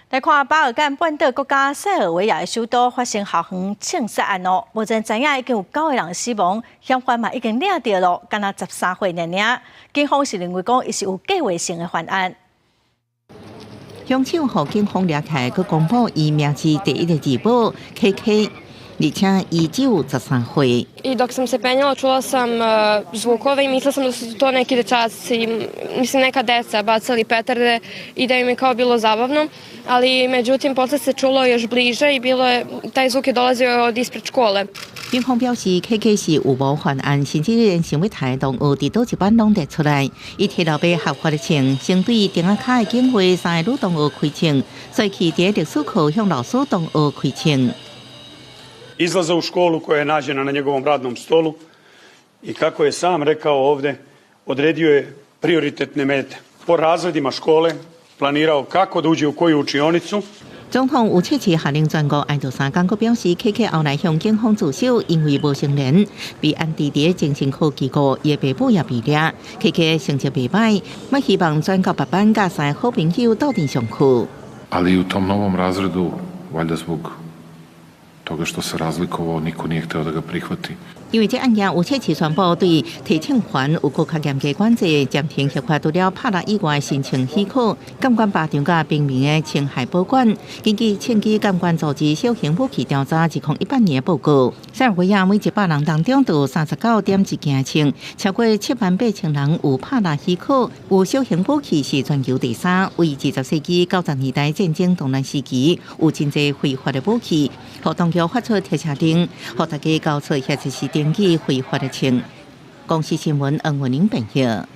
来看巴尔干半岛国家塞尔维亚的首都发生校园枪杀案哦，目前知影已经有9个人死亡，嫌犯嘛已经抓到了，敢若13岁尔。警方是认为讲，伊是有计划性的犯案。凶手互警方抓起来，佮公布伊名字第一个字母 KK。 而且伊只有13岁。I dok sam se penjala čula sam zvukove i mislila sam da su to neki dečaci, mislim neka deca bacali petarde i da im je kao bilo zabavno, ali međutim posle se čulo još bliže i taj zvuk je dolazio od ispred škole. 警方表示 ，KK 是有无犯案，甚至连想要台动学伫倒一班拢得出来。伊摕到被合法的枪，先对顶下卡的警卫3个女同学开枪，随去伫历史课向老师同学开枪。 Izlaza u školu koja je nađena na njegovom radnom stolu i kako je sam rekao ovde, odredio je prioritetne mete. Po razredima škole planirao kako da uđe u koju učionicu. 总统有切实下令全国爱读3天，佮表示 KK 后来向警方自首，因为无成年，被安置伫精神科机构，伊爸母也被抓。KK 成绩袂歹，我希望转到别班，甲3个好朋友斗阵上课。Ali u tom novom razredu, valjda zbog toga što se razlikovao, niko nije hteo da ga prihvati. 因为这案件有切实宣布对提请权有更较严格管制，暂停协会除了拍落以外申请许可，监管靶场甲平民的侵害保管。根据枪击监管组织小型武器调查2018年的报告，塞尔维亚每100人当中就有39.1件枪，超过78000人有拍落许可，有小型武器是全球第3，为20世纪90年代战争动乱时期有真侪非法的武器，互当局发出特赦令，互大家交出或者是登记非法的枪。公司新闻，恩文玲编译。